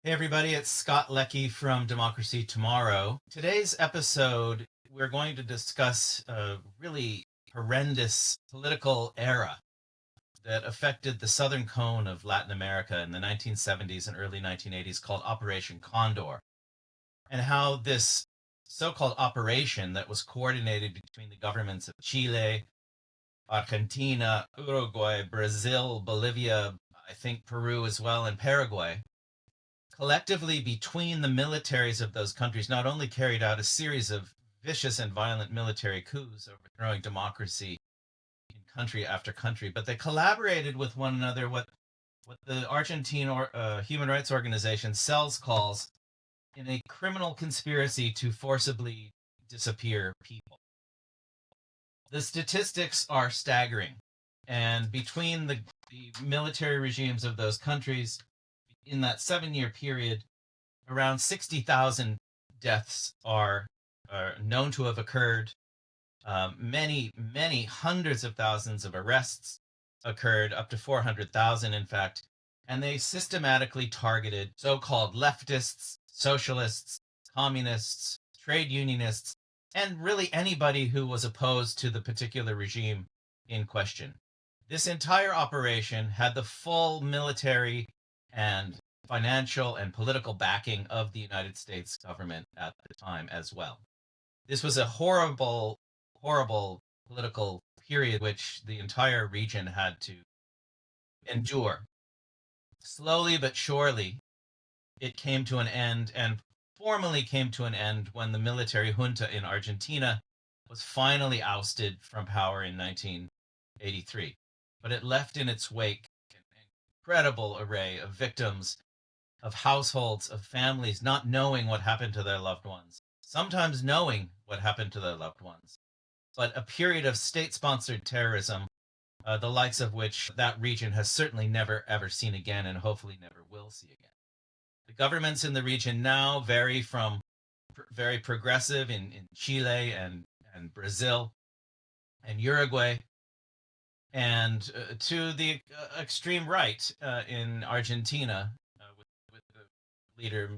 Hey everybody, it's Scott Lecky from Democracy Tomorrow. Today's episode, we're going to discuss a really horrendous political era that affected the southern cone of Latin America in the 1970s and early 1980s called Operation Condor, and how this so-called operation that was coordinated between the governments of Chile, Argentina, Uruguay, Brazil, Bolivia, I think Peru as well, and Paraguay collectively between the militaries of those countries not only carried out a series of vicious and violent military coups overthrowing democracy in country after country, but they collaborated with one another what the Argentine human rights organization CELS calls in a criminal conspiracy to forcibly disappear people. The statistics are staggering, and between the military regimes of those countries in that 7 year period, around 60,000 deaths are known to have occurred. Many hundreds of thousands of arrests occurred, up to 400,000, in fact. And they systematically targeted so called leftists, socialists, communists, trade unionists, and really anybody who was opposed to the particular regime in question. This entire operation had the full military and financial and political backing of the United States government at the time as well. This was a horrible, horrible political period which the entire region had to endure. Slowly but surely, it came to an end and formally came to an end when the military junta in Argentina was finally ousted from power in 1983. But it left in its wake an incredible array of victims, of households, of families not knowing what happened to their loved ones, sometimes knowing what happened to their loved ones, but a period of state sponsored terrorism, the likes of which that region has certainly never ever seen again and hopefully never will see again. The governments in the region now vary from very progressive in Chile and Brazil and Uruguay, and to the extreme right in Argentina, with the leader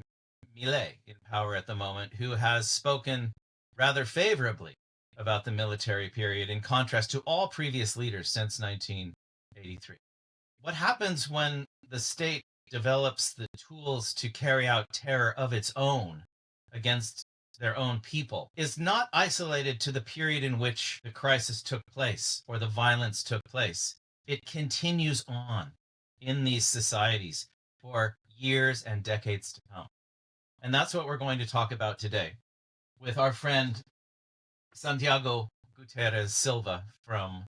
Milei in power at the moment, who has spoken rather favorably about the military period in contrast to all previous leaders since 1983. What happens when the state develops the tools to carry out terror of its own against their own people is not isolated to the period in which the crisis took place or the violence took place. It continues on in these societies for years and decades to come. And that's what we're going to talk about today with our friend Santiago Gutiérrez Silva from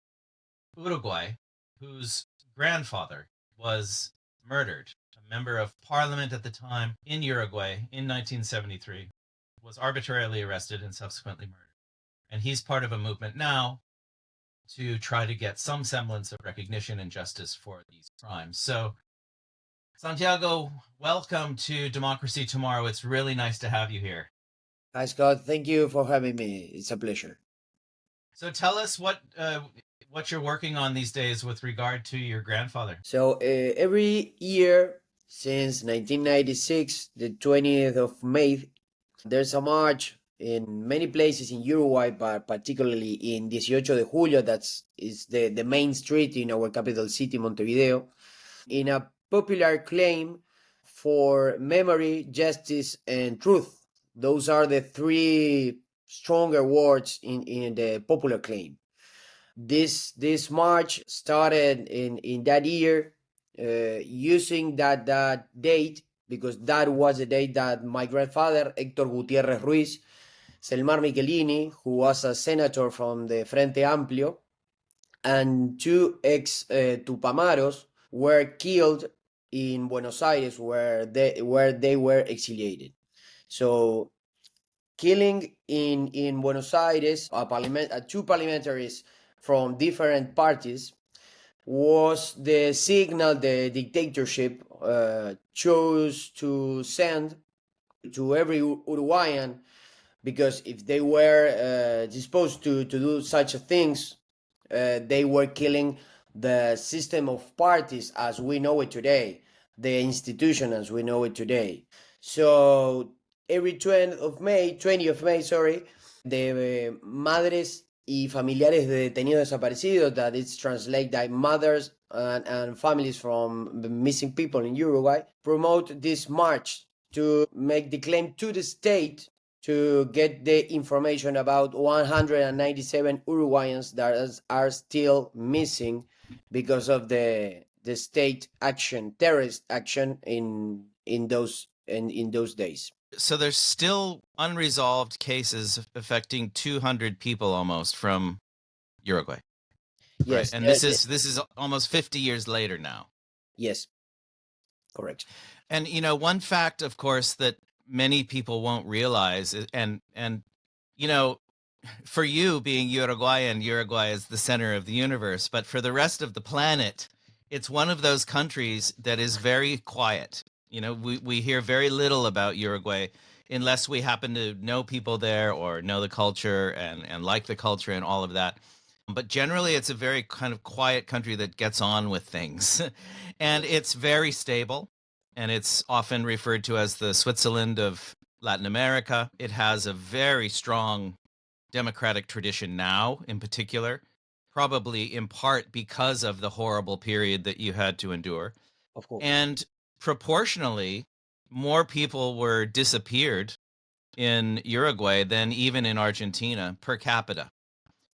Uruguay, whose grandfather was murdered. A member of parliament at the time in Uruguay in 1973 was arbitrarily arrested and subsequently murdered. And he's part of a movement now to try to get some semblance of recognition and justice for these crimes. So, Santiago, welcome to Democracy Tomorrow. It's really nice to have you here. Hi, Scott. Thank you for having me. It's a pleasure. So tell us what you're working on these days with regard to your grandfather. So, every year since 1996, the 20th of May, there's a march in many places in Uruguay, but particularly in 18 de Julio, is the main street in our capital city, Montevideo, in a popular claim for memory, justice, and truth. Those are the three stronger words in the popular claim. This march started in that year, using that date because that was the date that my grandfather Héctor Gutiérrez Ruiz, Selmar Michelini, who was a senator from the Frente Amplio, and two ex Tupamaros were killed in Buenos Aires, where they were exiliated. So killing in Buenos Aires, two parliamentaries from different parties was the signal the dictatorship chose to send to every Uruguayan, because if they were disposed to do such things, they were killing the system of parties as we know it today. the institution as we know it today. So every 20th of May, sorry, the Madres y Familiares de Detenidos Desaparecidos, that it's translated by mothers and families from the missing people in Uruguay, promote this march to make the claim to the state to get the information about 197 Uruguayans that are still missing because of the state action, terrorist action in those days. So there's still unresolved cases affecting 200 people almost from Uruguay, right? Yes, And this is almost 50 years later now. yes, correct. And one fact, of course, that many people won't realize and for you being Uruguayan, Uruguay is the center of the universe, but for the rest of the planet, it's one of those countries that is very quiet. We hear very little about Uruguay unless we happen to know people there or know the culture and like the culture and all of that. But generally, it's a very kind of quiet country that gets on with things. And it's very stable. And it's often referred to as the Switzerland of Latin America. It has a very strong democratic tradition now, in particular, probably in part because of the horrible period that you had to endure. Of course. And proportionally, more people were disappeared in Uruguay than even in Argentina per capita.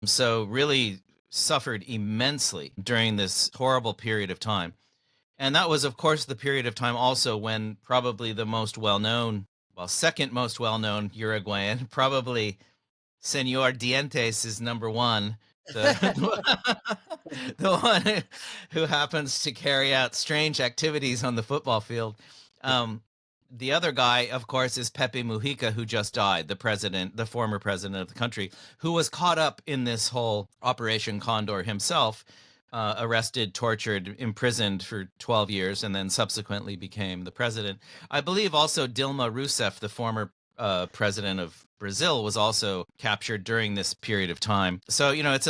So really suffered immensely during this horrible period of time. And that was, of course, the period of time also when probably the most well-known, well, second most well-known Uruguayan, probably Senor Dientes is number one, the the one who happens to carry out strange activities on the football field. The other guy, of course, is Pepe Mujica, who just died, the former president of the country, who was caught up in this whole Operation Condor himself, arrested, tortured, imprisoned for 12 years, and then subsequently became the president. I believe also Dilma Rousseff, the former president of Brazil, was also captured during this period of time. So it's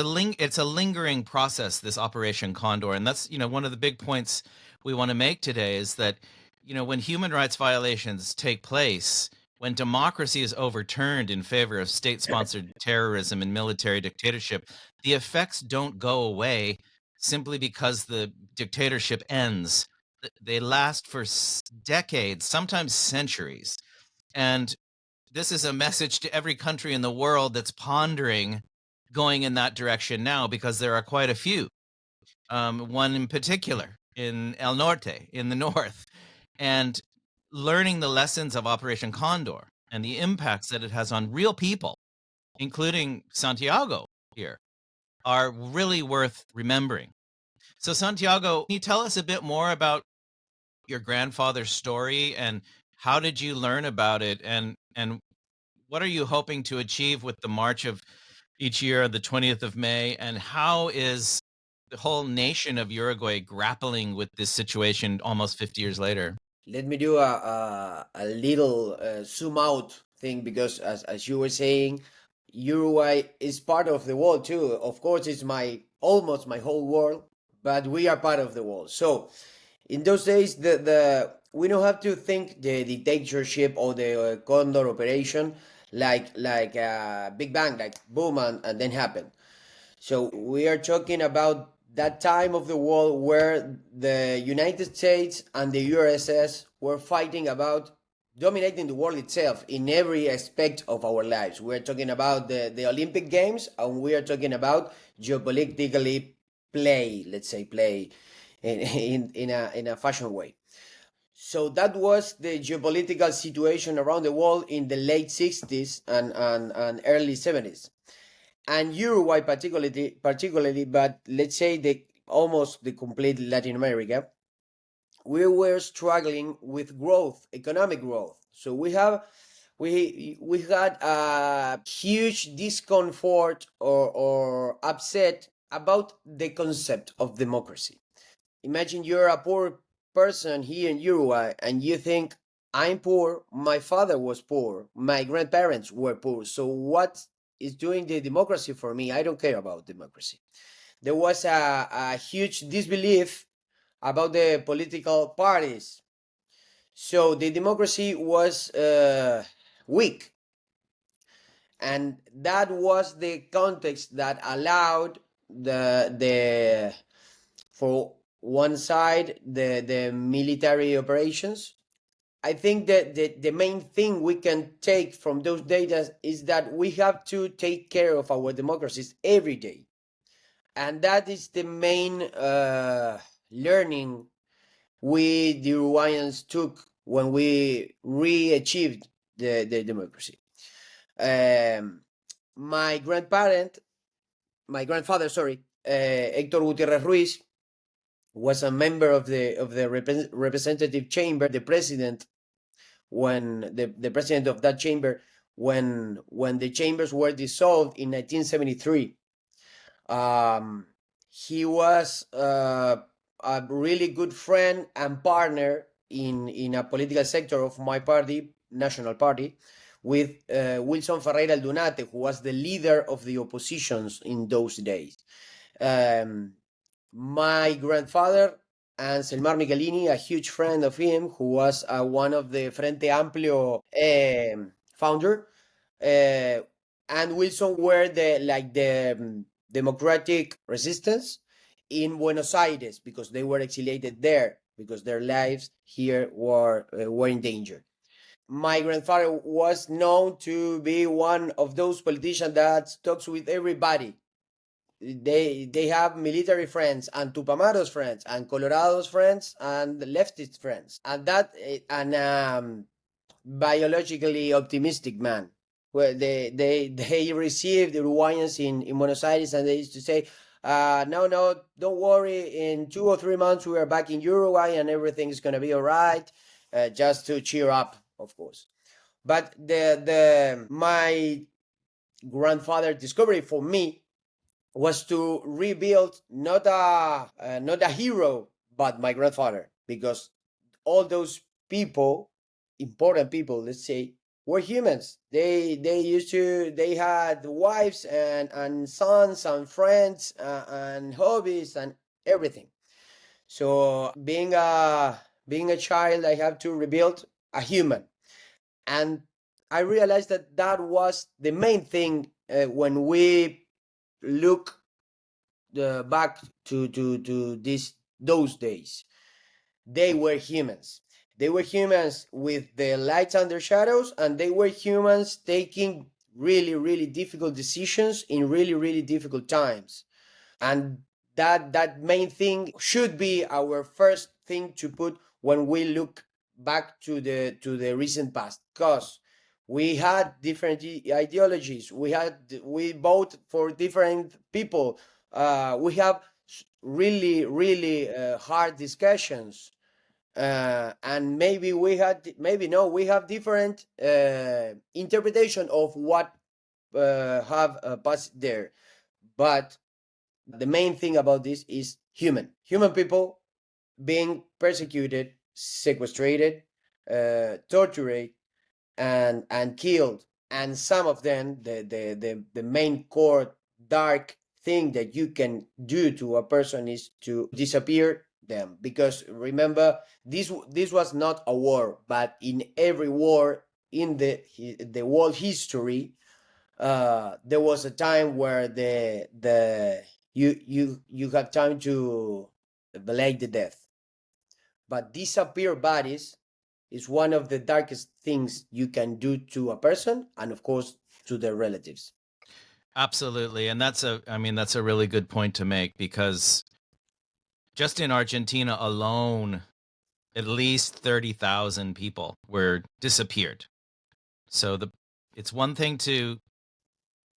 a lingering process, this Operation Condor, and that's one of the big points we want to make today is that when human rights violations take place, when democracy is overturned in favor of state-sponsored terrorism and military dictatorship, the effects don't go away simply because the dictatorship ends. They last for decades, sometimes centuries. And this is a message to every country in the world that's pondering going in that direction now, because there are quite a few. One in particular in El Norte, in the north, and learning the lessons of Operation Condor and the impacts that it has on real people, including Santiago here, are really worth remembering. So, Santiago, can you tell us a bit more about your grandfather's story and how did you learn about it, and what are you hoping to achieve with the march of each year, the 20th of May, and how is the whole nation of Uruguay grappling with this situation almost 50 years later? Let me do a little zoom out thing because as you were saying, Uruguay is part of the world too. Of course, it's almost my whole world, but we are part of the world. So in those days, the we don't have to think the dictatorship or the Condor operation like Big Bang, like boom and then happen. So we are talking about that time of the world where the United States and the USS were fighting about dominating the world itself in every aspect of our lives. We're talking about the Olympic Games, and we are talking about geopolitically let's say play in a fashion way. So that was the geopolitical situation around the world in the late 60s and early 70s. And Uruguay particularly, but let's say almost the complete Latin America, we were struggling with growth, economic growth. So we had a huge discomfort or upset about the concept of democracy. Imagine you're a poor person here in Uruguay and you think, I'm poor, my father was poor, my grandparents were poor, so what is doing the democracy for me? I don't care about democracy. There was a huge disbelief about the political parties. So the democracy was weak. And that was the context that allowed the for one side the military operations. I think that the main thing we can take from those data is that we have to take care of our democracies every day. And that is the main learning we, the Uruguayans, took when we re-achieved the democracy. Um, my grandfather, sorry, Héctor Gutiérrez Ruiz, was a member of the representative chamber, the president when the president of that chamber when the chambers were dissolved in 1973. He was a really good friend and partner in a political sector of my party, National Party, with Wilson Ferreira Aldunate, who was the leader of the oppositions in those days. My grandfather, Anselmar Michelini, a huge friend of him, who was one of the Frente Amplio founder, and Wilson were the democratic resistance in Buenos Aires because they were exiliated there because their lives here were in danger. My grandfather was known to be one of those politicians that talks with everybody. They have military friends and Tupamaros friends and Colorado's friends and leftist friends, and biologically optimistic man. Where they received Uruguayans in Buenos Aires, and they used to say, no, don't worry. In 2 or 3 months, we are back in Uruguay, and everything is gonna be all right. Just to cheer up, of course. But the my grandfather discovery for me was to rebuild not a hero, but my grandfather, because all those people, important people, let's say, were humans. They had wives and sons and friends and hobbies and everything. So being a child, I have to rebuild a human, and I realized that that was the main thing when we look back to those days. They were humans. They were humans with their lights and their shadows, and they were humans taking really, really difficult decisions in really, really difficult times. And that main thing should be our first thing to put when we look back to the recent past, because we had different ideologies. We vote for different people. We have really, really hard discussions, and maybe no, we have different interpretation of what have passed there. But the main thing about this is human people being persecuted, sequestrated, tortured, and killed. And some of them, the main core dark thing that you can do to a person is to disappear them. Because remember, this was not a war, but in every war in the world history, there was a time where you have time to delay the death. But disappear bodies is one of the darkest things you can do to a person, and of course to their relatives. Absolutely. And that's a really good point to make, because just in Argentina alone, at least 30,000 people were disappeared. So it's one thing to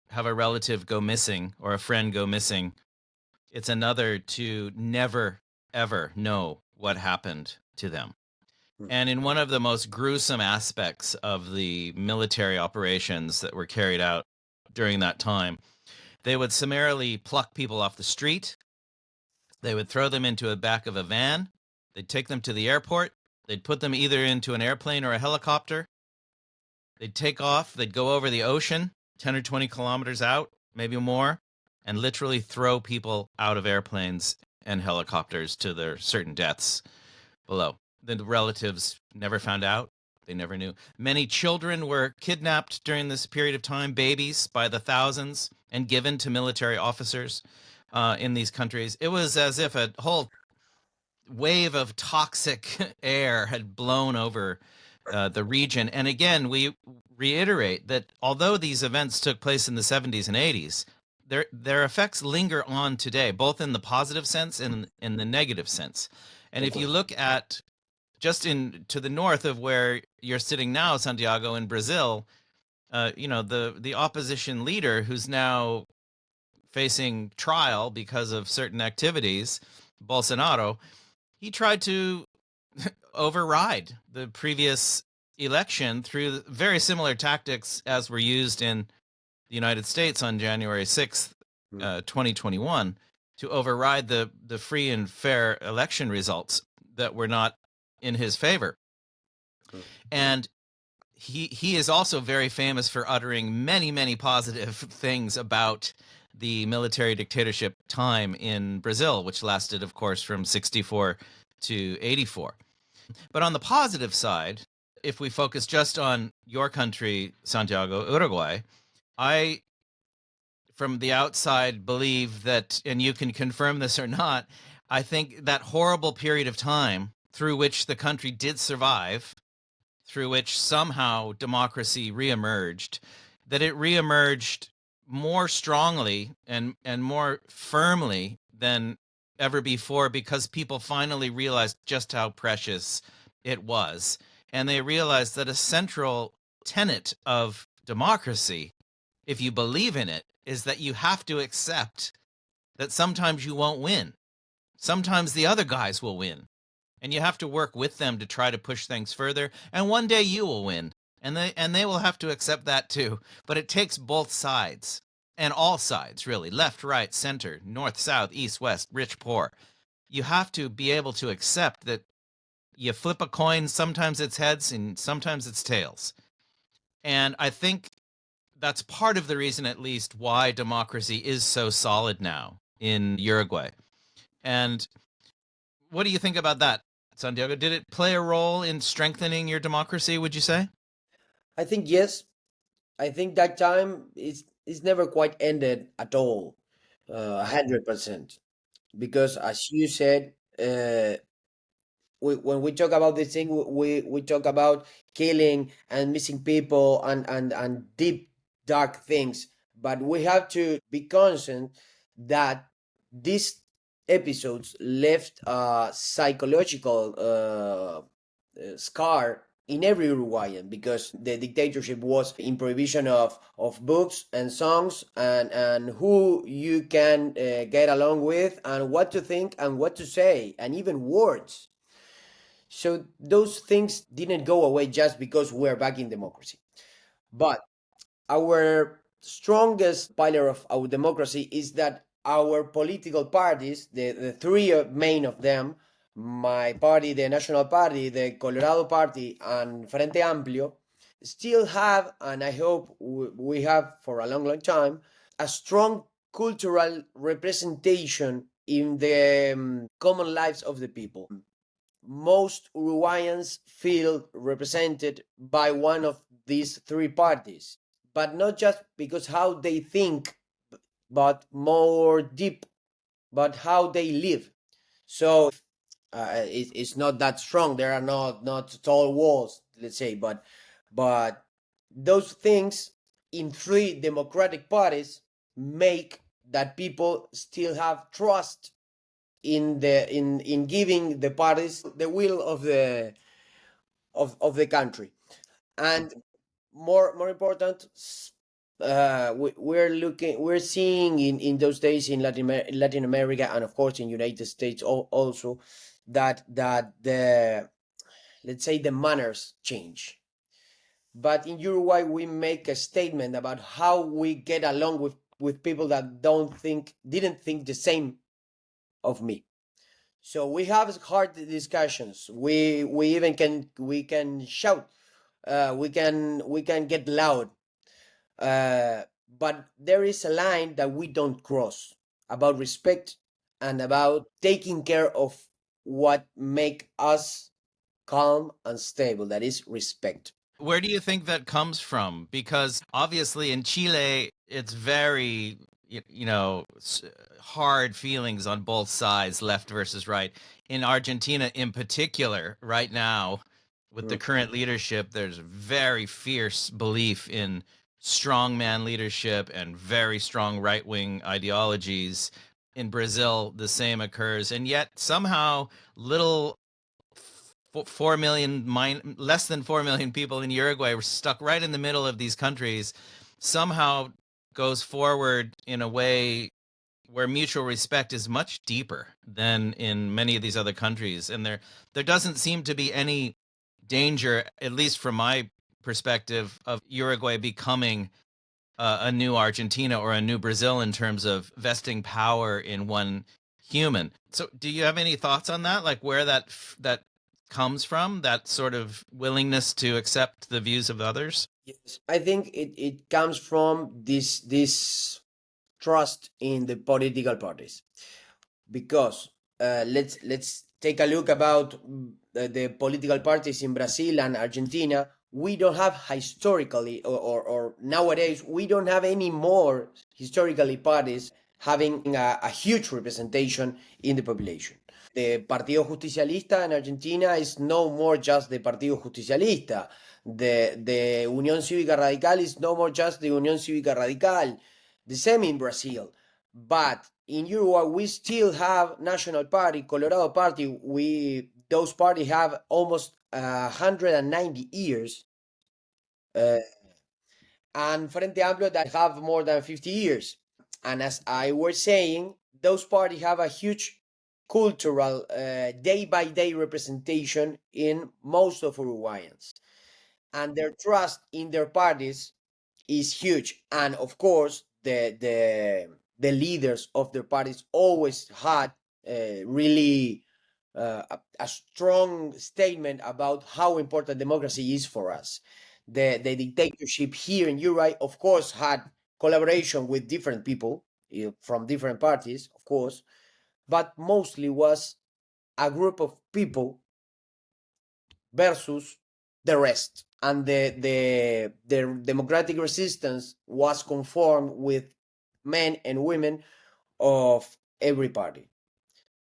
have a relative go missing or a friend go missing. It's another to never, ever know what happened to them. And in one of the most gruesome aspects of the military operations that were carried out during that time, they would summarily pluck people off the street. They would throw them into the back of a van. They'd take them to the airport. They'd put them either into an airplane or a helicopter. They'd take off. They'd go over the ocean, 10 or 20 kilometers out, maybe more, and literally throw people out of airplanes and helicopters to their certain deaths below. The relatives never found out. They never knew. Many children were kidnapped during this period of time, babies by the thousands, and given to military officers in these countries. It was as if a whole wave of toxic air had blown over the region. And again, we reiterate that although these events took place in the 70s and 80s, their effects linger on today, both in the positive sense and in the negative sense. And Of if you course. look at just to the north of where you're sitting now, Santiago, in Brazil, the opposition leader who's now facing trial because of certain activities, Bolsonaro, he tried to override the previous election through very similar tactics as were used in the United States on January 6th, 2021, to override the free and fair election results that were not in his favor. And he is also very famous for uttering many, many positive things about the military dictatorship time in Brazil, which lasted, of course, from 64 to 84. But on the positive side, if we focus just on your country, Santiago, Uruguay, I, from the outside, believe that, and you can confirm this or not, I think that horrible period of time through which the country did survive, through which somehow democracy reemerged, that it reemerged more strongly and more firmly than ever before, because people finally realized just how precious it was. And they realized that a central tenet of democracy, if you believe in it, is that you have to accept that sometimes you won't win. Sometimes the other guys will win. And you have to work with them to try to push things further. And one day you will win. And they will have to accept that too. But it takes both sides. And all sides, really. Left, right, center, north, south, east, west, rich, poor. You have to be able to accept that you flip a coin, sometimes it's heads and sometimes it's tails. And I think that's part of the reason, at least, why democracy is so solid now in Uruguay. And what do you think about that, Santiago? Did it play a role in strengthening your democracy, would you say? I think yes. I think that time is never quite ended at all, 100%. Because as you said, when we talk about this thing, we talk about killing and missing people and deep dark things. But we have to be conscious that these episodes left a psychological scar in every Uruguayan, because the dictatorship was in prohibition of books and songs and who you can get along with and what to think and what to say and even words. So those things didn't go away just because we're back in democracy. But our strongest pillar of our democracy is that our political parties, the three main of them, my party, the National Party, the Colorado Party, and Frente Amplio, still have, and I hope we have for a long, long time, a strong cultural representation in the common lives of the people. Most Uruguayans feel represented by one of these three parties, but not just because how they think, but more deep, but how they live. So it's not that strong. There are not tall walls, let's say, but those things in three democratic parties make that people still have trust in giving the parties the will of the country. And more important, we're seeing in those days in Latin America and of course in United States also that the, let's say, the manners change. But in Uruguay we make a statement about how we get along with people that didn't think the same of me. So we have hard discussions. We even can shout. We can get loud. But there is a line that we don't cross about respect and about taking care of what make us calm and stable. That is respect. Where do you think that comes from? Because obviously in Chile, it's very, hard feelings on both sides, left versus right. In Argentina, in particular, right now, with the Mm. current leadership, there's very fierce belief in strongman leadership and very strong right wing ideologies. In Brazil, the same occurs. And yet, somehow, little 4 million, less than 4 million people in Uruguay were stuck right in the middle of these countries, somehow goes forward in a way where mutual respect is much deeper than in many of these other countries. And there doesn't seem to be any danger, at least from my perspective, of Uruguay becoming a new Argentina or a new Brazil in terms of vesting power in one human. So, do you have any thoughts on that? Like where that comes from? That sort of willingness to accept the views of others? Yes, I think it comes from this trust in the political parties, because let's take a look about the political parties in Brazil and Argentina. We don't have historically, or nowadays we don't have any more historically parties having a huge representation in the population. The Partido Justicialista in Argentina is no more just the Partido Justicialista. The Unión Cívica Radical is no more just the Unión Cívica Radical. The same in Brazil. But in Uruguay, we still have National Party, Colorado Party. Those parties have almost 190 years, uh, and Frente Amplio that have more than 50 years. And as I was saying, those parties have a huge cultural day by day representation in most of Uruguayans, and their trust in their parties is huge. And of course, the leaders of their parties always had really a strong statement about how important democracy is for us. The dictatorship here in Uruguay, of course, had collaboration with different people from different parties, of course, but mostly was a group of people versus the rest. And the democratic resistance was conformed with men and women of every party.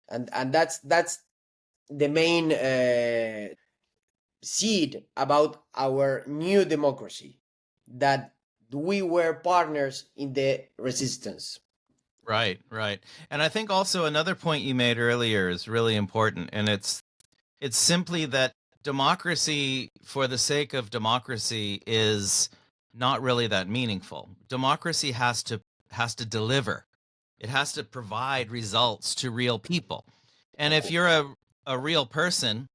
And that's the main seed about our new democracy, that we were partners in the resistance. Right, right. And I think also another point you made earlier is really important, and it's simply that democracy for the sake of democracy is not really that meaningful. Democracy has to deliver. It has to provide results to real people. And Of if course. you're a real person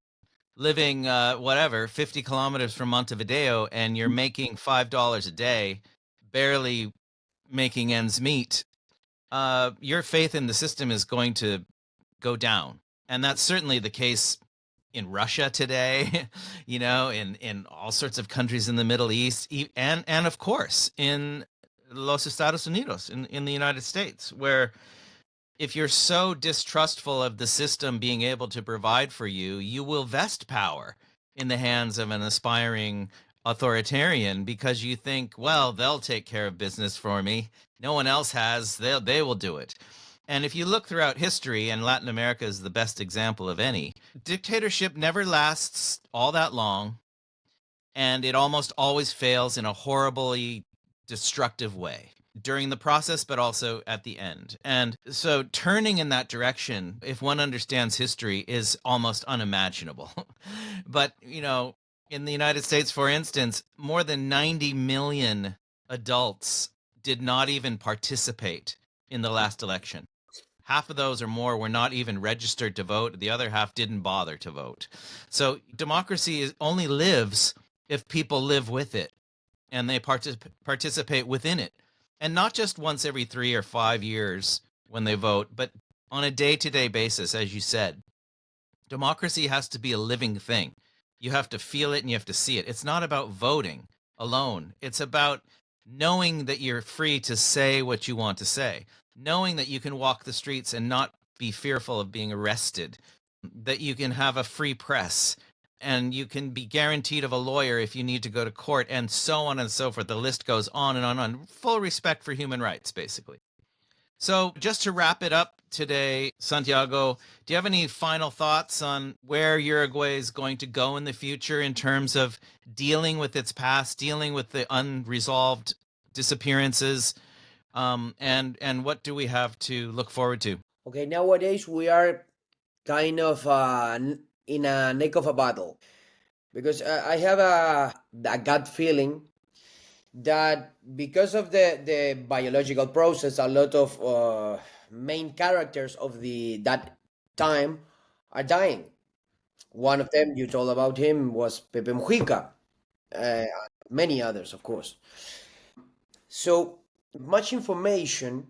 living whatever 50 kilometers from Montevideo and you're making $5 a day, barely making ends meet, your faith in the system is going to go down. And that's certainly the case in Russia today, in all sorts of countries in the Middle East, and of course in Los Estados Unidos, in the United States, where if you're so distrustful of the system being able to provide for you, you will vest power in the hands of an aspiring authoritarian because you think, well, they'll take care of business for me. No one else has. They will do it. And if you look throughout history, and Latin America is the best example of any, dictatorship never lasts all that long, and it almost always fails in a horribly destructive way during the process, but also at the end. And so turning in that direction, if one understands history, is almost unimaginable. But, in the United States, for instance, more than 90 million adults did not even participate in the last election. Half of those or more were not even registered to vote. The other half didn't bother to vote. So democracy only lives if people live with it and they participate within it. And not just once every 3 or 5 years when they vote, but on a day-to-day basis, as you said. Democracy has to be a living thing. You have to feel it and you have to see it. It's not about voting alone. It's about knowing that you're free to say what you want to say, knowing that you can walk the streets and not be fearful of being arrested, that you can have a free press, and you can be guaranteed of a lawyer if you need to go to court, and so on and so forth. The list goes on and on and on. Full respect for human rights, basically. So, just to wrap it up today, Santiago, do you have any final thoughts on where Uruguay is going to go in the future in terms of dealing with its past, dealing with the unresolved disappearances, and what do we have to look forward to? Okay, nowadays we are kind of in a neck of a battle because I have a gut feeling that because of the biological process, a lot of main characters of the that time are dying. One of them you told about him was Pepe Mujica. Uh, Many others, of course. So much information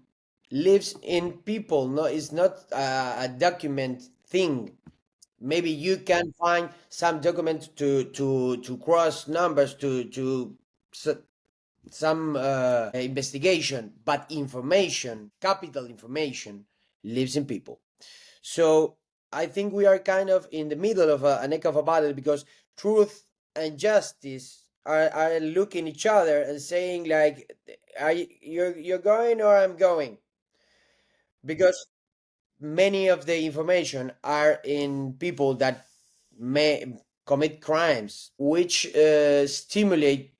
lives in people. No, it's not a document thing. Maybe you can find some document to cross numbers to some investigation, but information, capital information, lives in people. So I think we are kind of in the middle of a neck of a battle because truth and justice are looking each other and saying like, you're going or I'm going, because many of the information are in people that may commit crimes. Which stimulate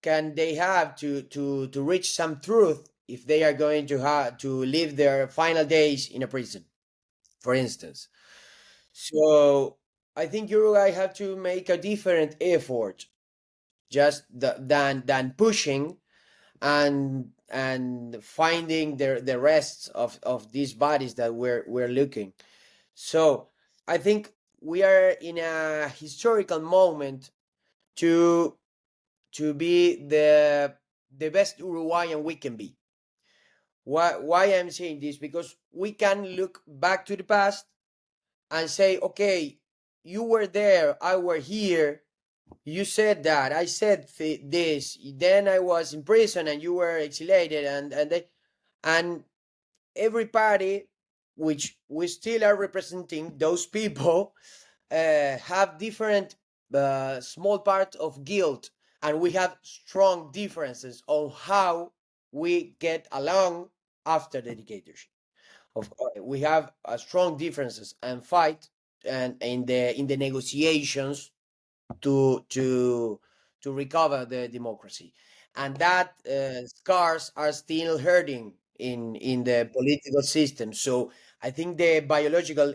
can they have to reach some truth if they are going to have to live their final days in a prison, for instance. So I think Uruguay have to make a different effort, just than pushing and finding the rests of these bodies that we're looking. So I think we are in a historical moment to be the best Uruguayan we can be. Why I'm saying this? Because we can look back to the past and say, okay, you were there, I were here, you said that, I said this, then I was in prison and you were exiliated, and every party, which we still are representing those people, have different small part of guilt, and we have strong differences on how we get along after the dictatorship. We have strong differences and fight and in the negotiations to recover the democracy, and that scars are still hurting in the political system. So I think the biological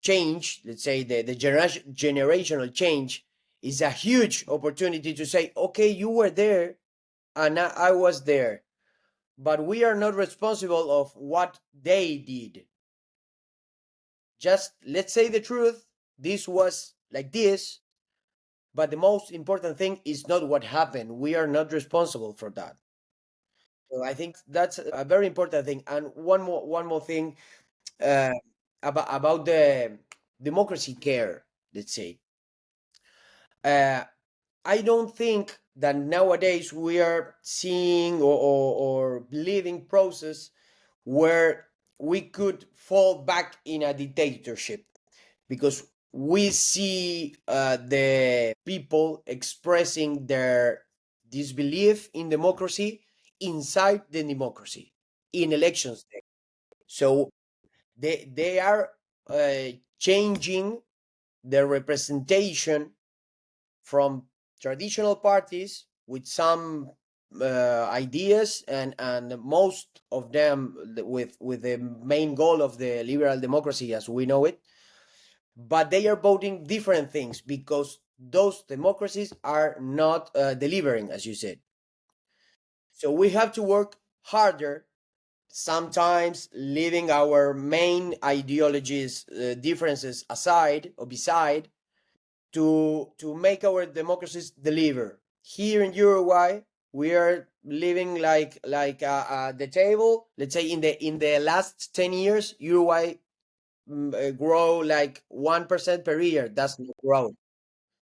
change, let's say the generational change, is a huge opportunity to say, okay, you were there and I was there, but we are not responsible of what they did. Just let's say the truth. This was like this, but the most important thing is not what happened. We are not responsible for that. So I think that's a very important thing. And one more thing uh, about the democracy care. Let's say, I don't think that nowadays we are seeing or living process where we could fall back in a dictatorship, because we see the people expressing their disbelief in democracy inside the democracy in elections day. So they are changing the representation from traditional parties with some ideas, and most of them with the main goal of the liberal democracy as we know it, but they are voting different things because those democracies are not delivering, as you said. So we have to work harder, sometimes leaving our main ideologies differences aside or beside, to make our democracies deliver. Here in Uruguay, we are living like the table. Let's say in the last 10 years, Uruguay grow like 1% per year. That's not growth.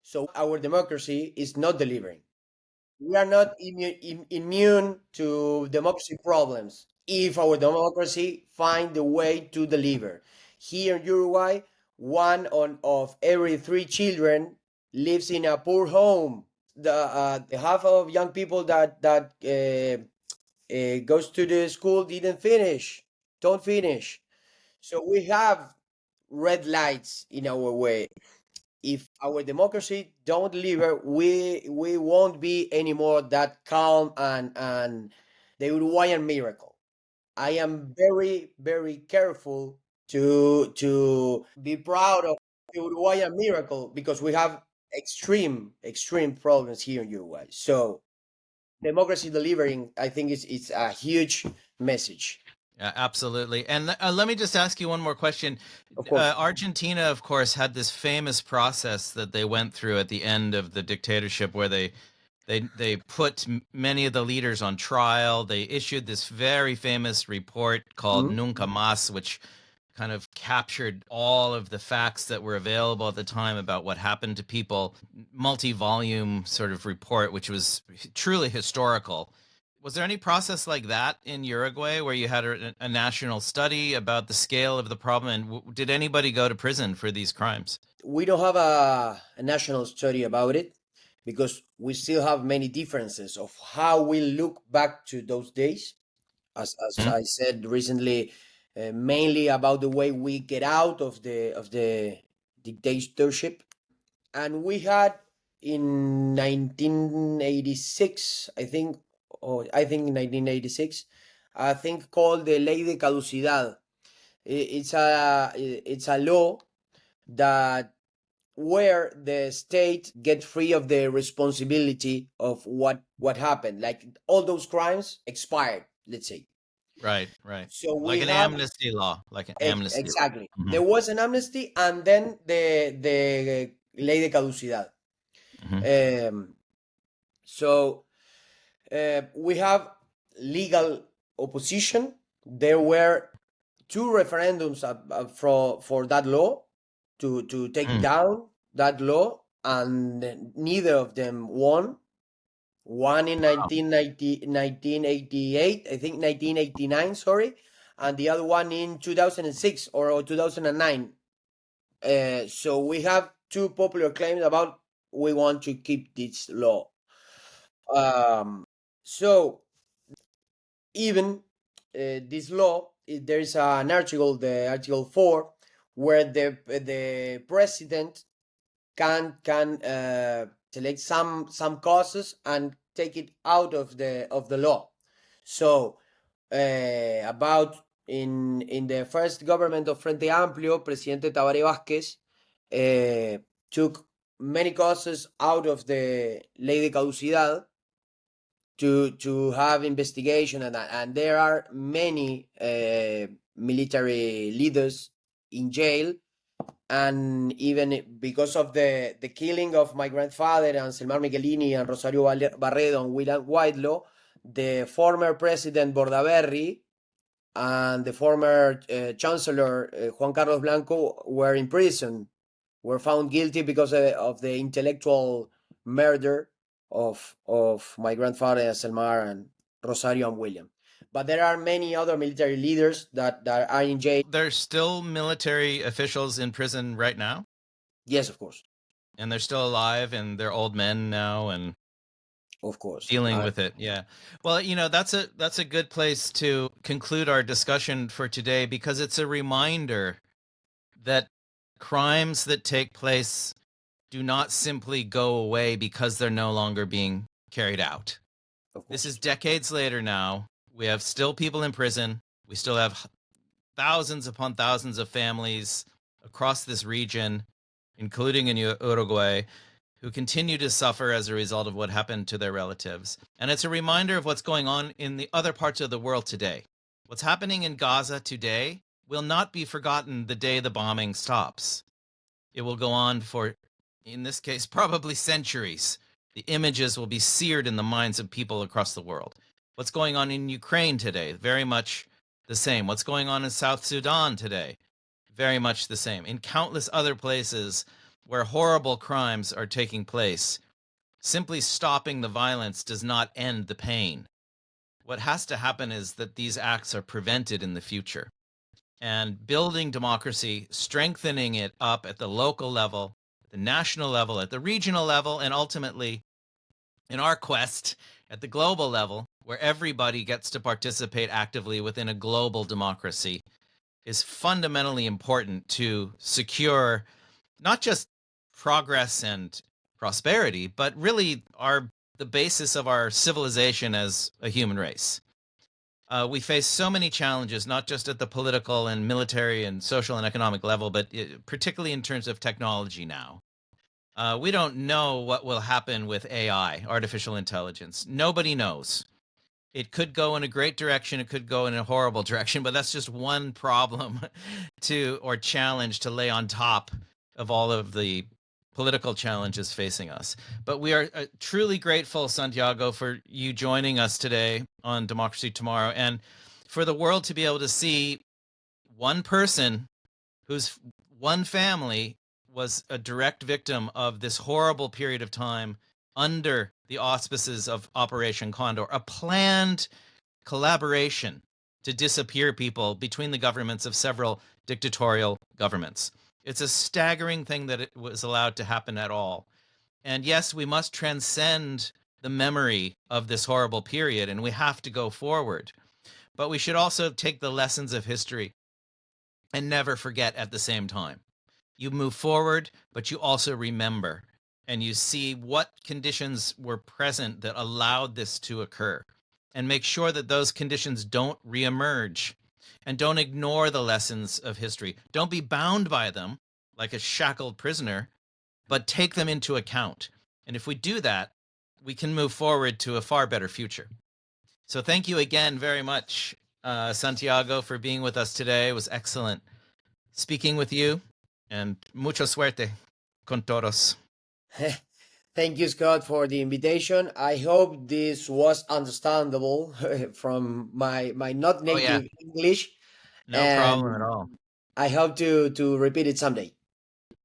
So our democracy is not delivering. We are not immune to democracy problems if our democracy find the way to deliver. Here in Uruguay, one of every 3 children lives in a poor home. The half of young people that goes to the school don't finish. So we have red lights in our way. If our democracy don't deliver, we won't be anymore that calm and the Uruguayan miracle. I am very, very careful to be proud of the Uruguayan miracle because we have extreme problems here in Uruguay. So democracy delivering, I think, is a huge message. Yeah, absolutely. And let me just ask you one more question. Of course. Argentina, of course, had this famous process that they went through at the end of the dictatorship, where they put many of the leaders on trial. They issued this very famous report called Mhm. Nunca Más, which kind of captured all of the facts that were available at the time about what happened to people. Multi-volume sort of report, which was truly historical. Was there any process like that in Uruguay where you had a national study about the scale of the problem? And did anybody go to prison for these crimes? We don't have a national study about it because we still have many differences of how we look back to those days. As Hmm? I said recently, mainly about the way we get out of the dictatorship. And we had in 1986, I think, or I think in 1986, a thing called the Ley de Caducidad. It's a law that where the state gets free of the responsibility of what happened, like all those crimes expired, let's say. Right, right. So Like we an have amnesty law, like an amnesty law. exactly, Hmm. there was an amnesty and then the ley de caducidad. Hmm. um, so we have legal opposition. There were 2 referendums for that law to take Mm. down that law, and neither of them won. One in Wow. 1988, I think 1989, sorry, and the other one in 2006 or 2009. So we have 2 popular claims about we want to keep this law. Um, so even this law, there is an article, the Article 4, where the president can select some causes and take it out of the law. So about in the first government of Frente Amplio, Presidente Tabaré Vázquez took many causes out of the Ley de Caducidad to have investigation, and there are many military leaders in jail. And even because of the killing of my grandfather and Selmar Michelini and Rosario Barredo and William Whitelaw, the former president Bordaberry and the former chancellor Juan Carlos Blanco were in prison, were found guilty because of the intellectual murder of my grandfather Selmar and Rosario and William. But there are many other military leaders that are in jail. There's still military officials in prison right now, Yes, of course, and they're still alive, and they're old men now and of course. dealing with it. Yeah. Well, that's a good place to conclude our discussion for today, because it's a reminder that crimes that take place do not simply go away because they're no longer being carried out. Of This course. is decades later now. We have still people in prison. We still have thousands upon thousands of families across this region, including in Uruguay, who continue to suffer as a result of what happened to their relatives. And it's a reminder of what's going on in the other parts of the world today. What's happening in Gaza today will not be forgotten the day the bombing stops. It will go on for, in this case, probably centuries. The images will be seared in the minds of people across the world. What's going on in Ukraine today? Very much the same. What's going on in South Sudan today? Very much the same. In countless other places where horrible crimes are taking place, simply stopping the violence does not end the pain. What has to happen is that these acts are prevented in the future. and building democracy, strengthening it up at the local level, the national level, at the regional level, and ultimately in our quest at the global level, where everybody gets to participate actively within a global democracy, is fundamentally important to secure not just progress and prosperity, but really the basis of our civilization as a human race. We face so many challenges, not just at the political and military and social and economic level, but particularly in terms of technology now. We don't know what will happen with AI, artificial intelligence. Nobody knows. It could go in a great direction, it could go in a horrible direction, but that's just one problem or challenge to lay on top of all of the political challenges facing us. But we are truly grateful, Santiago, for you joining us today on Democracy Tomorrow, and for the world to be able to see one person whose one family was a direct victim of this horrible period of time under the auspices of Operation Condor, a planned collaboration to disappear people between the governments of several dictatorial governments. It's a staggering thing that it was allowed to happen at all. And yes, we must transcend the memory of this horrible period, and we have to go forward. But we should also take the lessons of history and never forget at the same time. You move forward, but you also remember, and you see what conditions were present that allowed this to occur, and make sure that those conditions don't reemerge, and don't ignore the lessons of history. Don't be bound by them like a shackled prisoner, but take them into account. And if we do that, we can move forward to a far better future. So thank you again very much, Santiago, for being with us today. It was excellent speaking with you, and mucha suerte con todos. Thank you, Scott, for the invitation. I hope this was understandable from my not Oh yeah, native English, no problem at and all. I hope to repeat it someday.